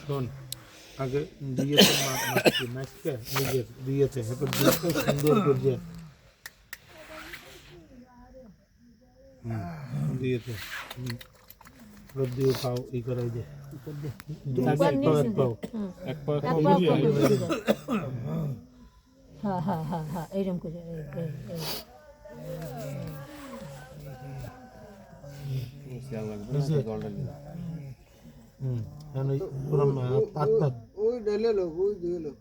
শোন আগে দিয়েছে মাছকে নিজের দিয়েছে এরপর দিয়েছে সুন্দর করে দিয়েছে দিয়ে পাও ই করে যে এক পাও হ্যাঁ হ্যাঁ হ্যাঁ হ্যাঁ এইরকম করে ওই ডেলে লোক ওই দিয়ে লোক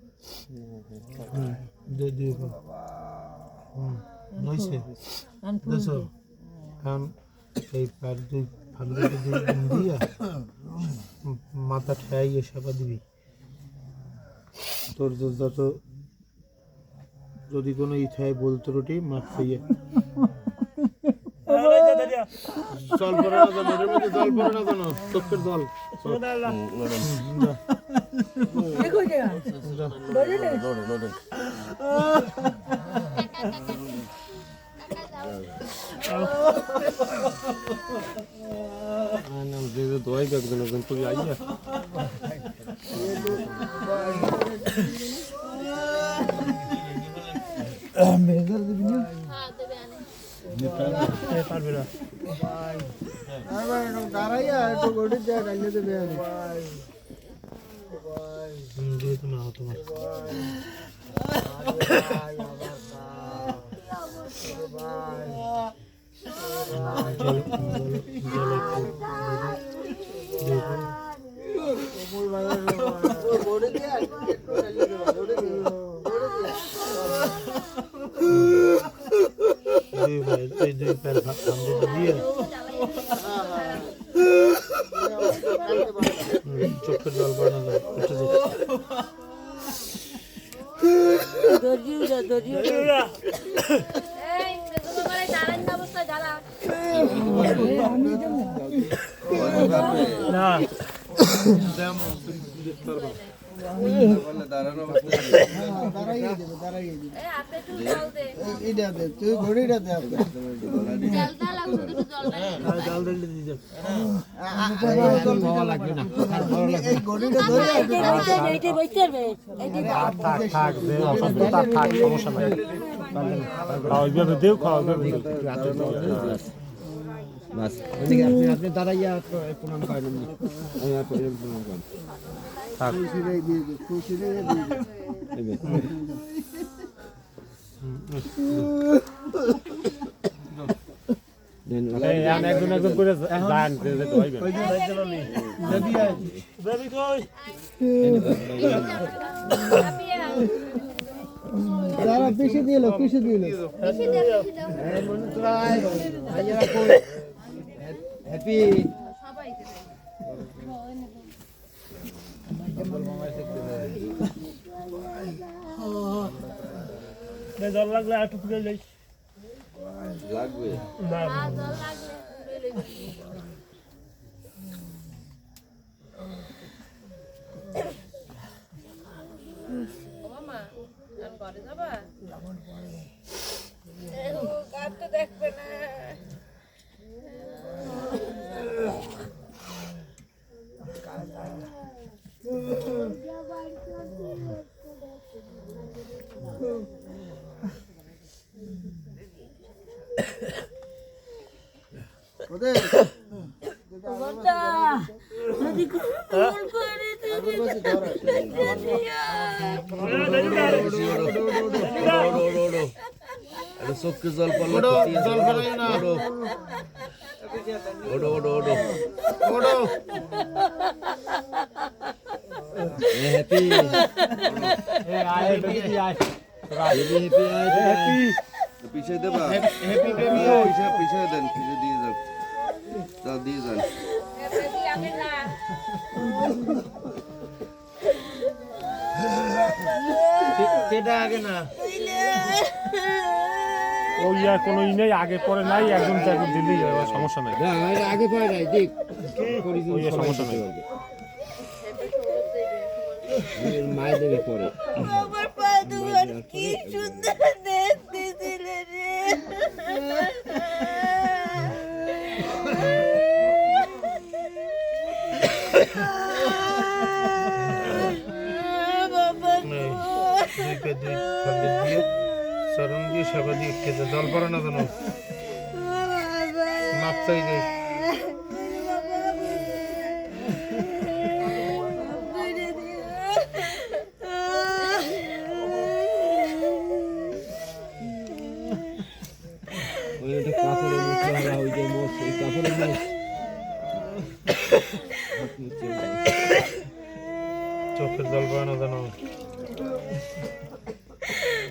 মাথা ঠেয়াইয়ে সেবা দিবি তোর যত যদি কোনো ইচ্ছায় বলতে রুটি মাছ খাইয়ে জল পড়ে না কেন এর মধ্যে জল পড়ে না কেন চোখের জল দোয়াই একজন একজন করে আইয়া মেজার দিবি না পারবে না দাঁড়াইয়া একটু গড়ি দেয় ডাইলে দেবে যেহেতু না তোমার চোখের জল বানানো উঠে তুই ঘড়িটা দে আপনি দাঁড়াইয়া প্রণাম করেন প্রণাম করেন একজন একজন করে যারা পিছিয়ে দিল হ্যাপি জল লাগলে একটু তুলে যাই লাগবে না জল লাগলে মামা আমি ঘরে যাবা কার তো দেখবে না চোখকে জল পড়লো জল ফেলাই না Odoo Odoo Odoo Odoo happy happy পিছে দেবা হ্যাপি বেবি পিছে দেন পিছে দিয়ে যান চল দিয়ে যান কেটা আগে না ওই আর কোনো ই নেই আগে পরে নাই একজন দিলেই সমস্যা নাই আগে পরে নাই দেখ সমস্যা নাই মায়ের দেবে পরে আমার পা দুটো কি সুন্দর দেখতেছিল রে দুই পে দুই সন্দেশ দিয়ে চরণ দিয়ে সেবা দিয়ে খেতে জল পড়ে না জানো মাপ চাই যে ওইটা কাপড়ে মুছে হলো ওই যে মোষ এই কাপড়ে মোষ চোখের জল পড়ে না জানো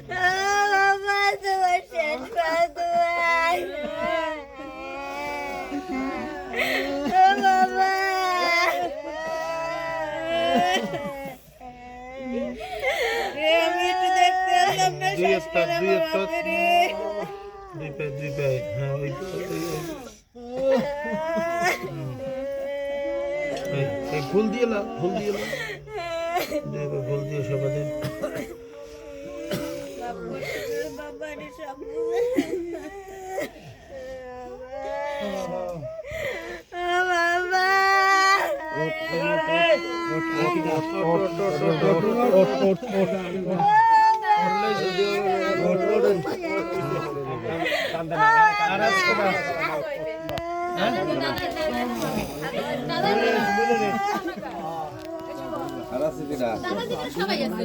বাবা তোমার শেষ পাতুয়ার বাবা আমি একটু দেখতে আসলাম না দুই শেষ একটা করে দুই একটা বাবা রে দুই পে হ্যাঁ ওই এই ফুল দিয়ে না ফুল দিয়ে না ফুল দিয়ে সেবা দিন বাবা রে সব বাবা আর আছে কিনা সবাই আছে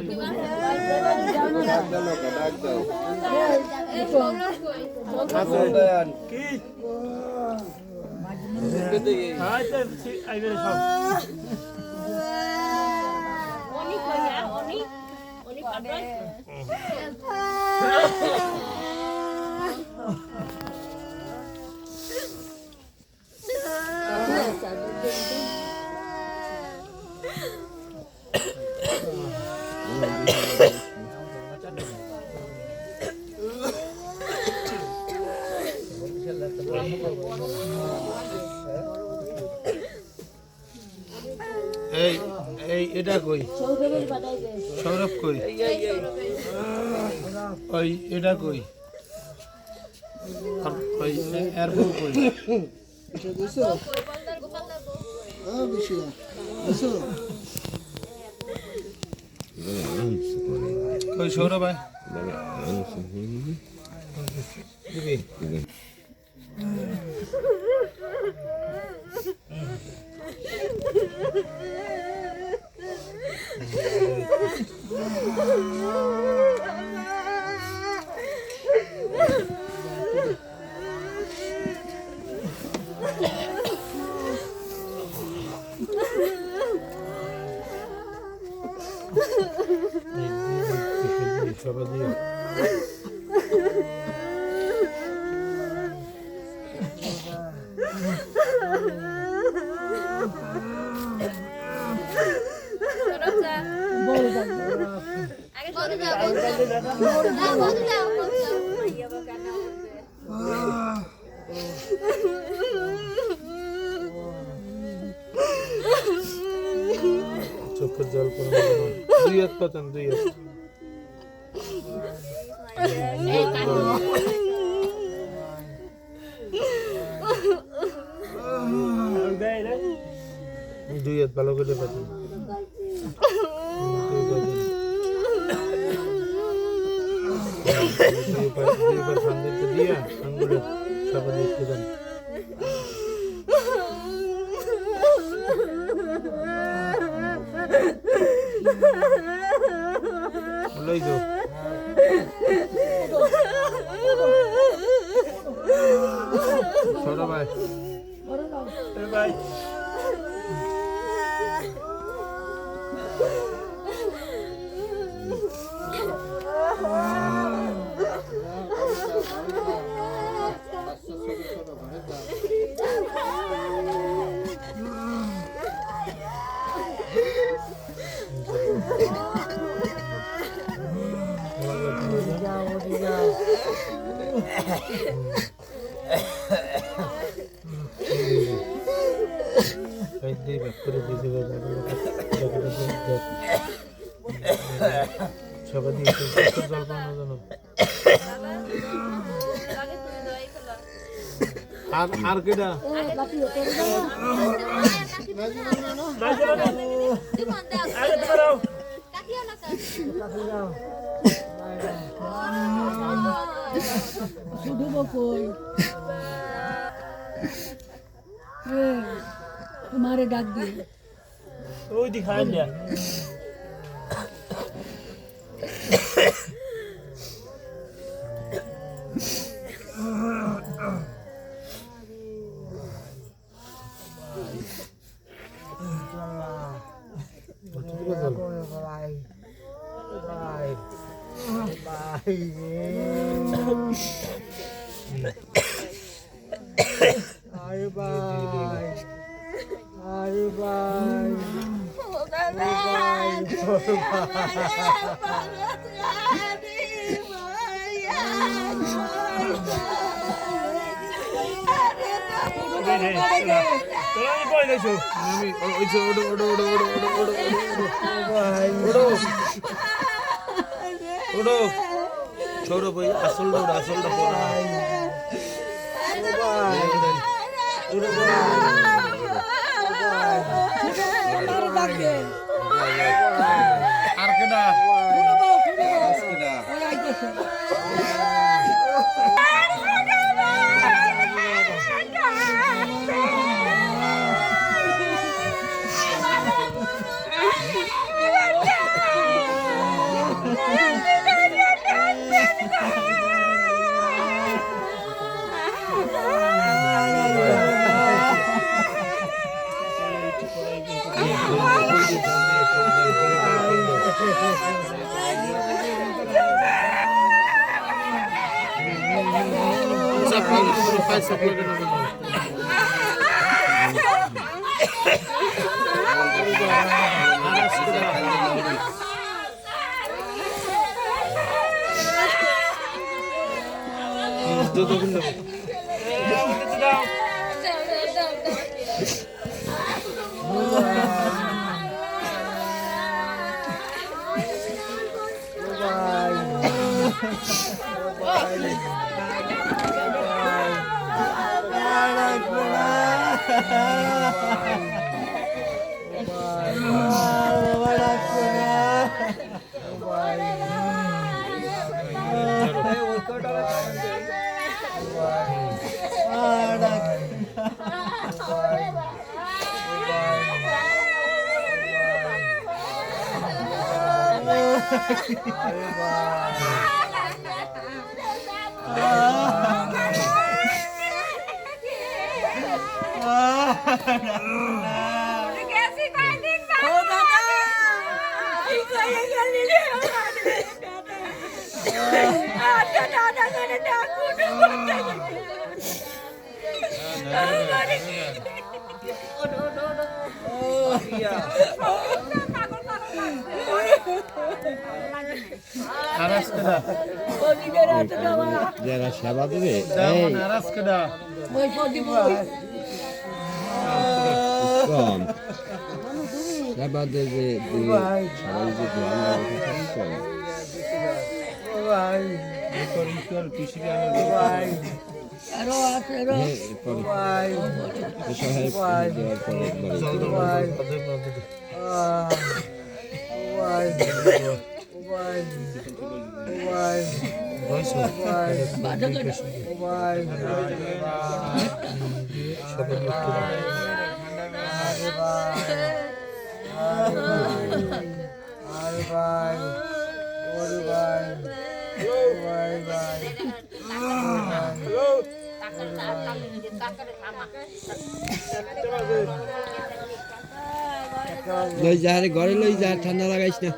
ডাক দাও লোকে, ডাক দাও আসল দয়ান অনেক কইয়া অনেক অনেক পাবে এই এই এটা কই সৌরভ কই ওই এটা কই আর ওই এর বউ কই কই সৌরভ ভাই দিবি সবাই দিয়ে আগে বলে দাও বলে দাও চোখের জল পড়ে দুই হাত পাতান দুই হাত দুই হাত ভালো করে পাতান দুইবার ফান্দিতে দিয়া আঙ্গুলে সাবা দিয়ে দেন লই যাও ছোট ভাই ভাই সবাই দিয়ে জল পানো জানো আর কেডা কাকিও না শুধু বকই তোমারে ডাক দিই ওই দিখাই লিয়া छोड़ो भाई असल যারা সেবা দেবে কম সেবা দেবে সবাই যে লই যা রে ঘরে লই যা ঠান্ডা লাগাইস না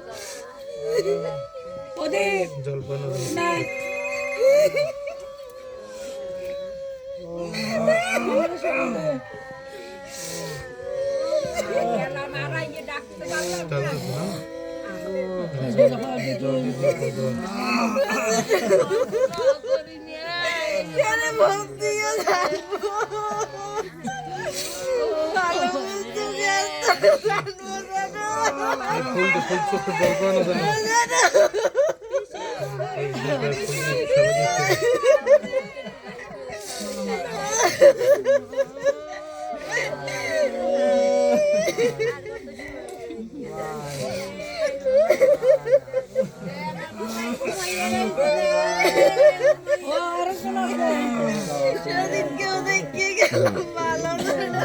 সেদিন কেউ দেখে গেল ভালো না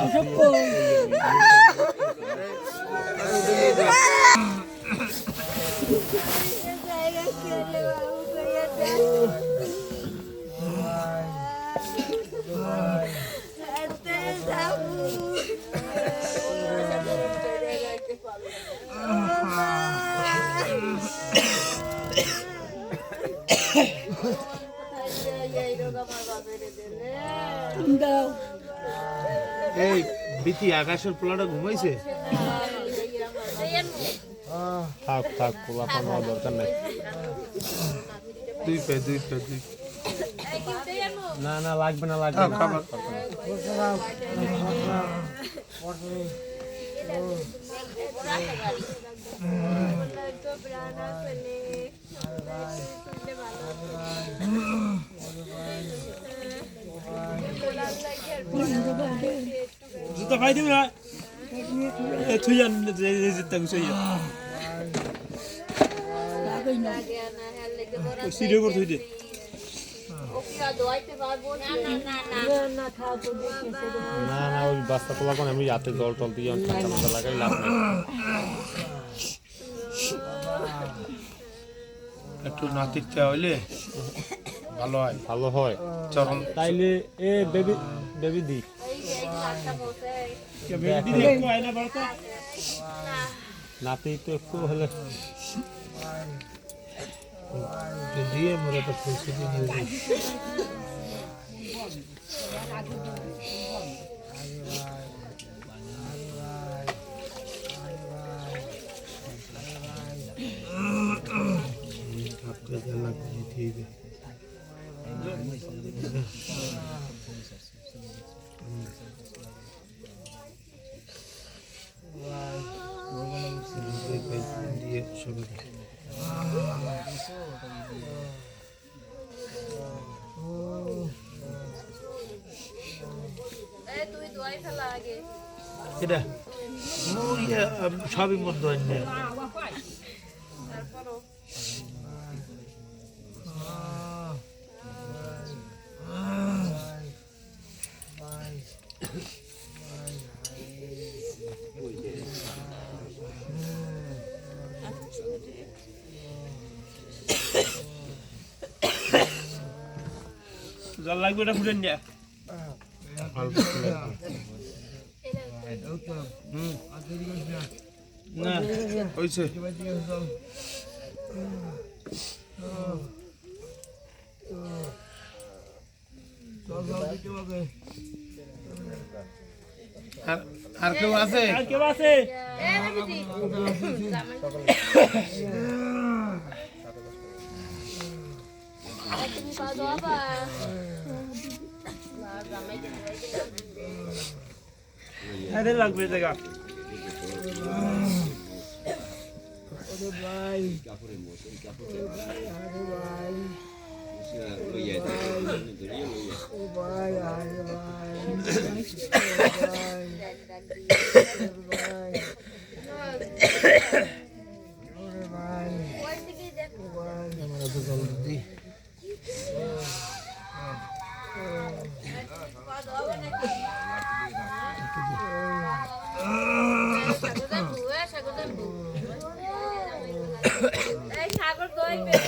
ওসব কই জায়গা খেলে বাবু কইয়াছে আতে যাবো দাও এই বিতি আকাশের পোলাটা ঘুমাইছে থাক থাক পোলা পানোর দরকার নাই দুই পে না না লাগবে না লাগবে না খাবার জুতা ভাই দিবি না তুই জান জুতা গুছাই লাগই না সিরিয় করে তুই দে না খাও তো দেখতেছে না না ওই বাস্তা পোলা কোন আমি রাতে জল টল দিয়ে ঠান্ডা মাথা লাগাই লাভ নাই একটু নাতির চা হইলে ভালো হয় ভালো হয় চরম তাইলে এ বেবি বেবি দি নাতি তো একটু হলে দিয়ে মরে তো খুশি দিয়ে ठीक है দিয়ে সবাই তুই দোয়াই ফেলা আগে এটা সবই মধ্যে জল লাগবে এটা ফুটেন না না হয়েছে আর কেউ আছে আর কেউ আছে তুমি পা দোয়া বা এদের লাগবে জায়গা সাগর দোয়াই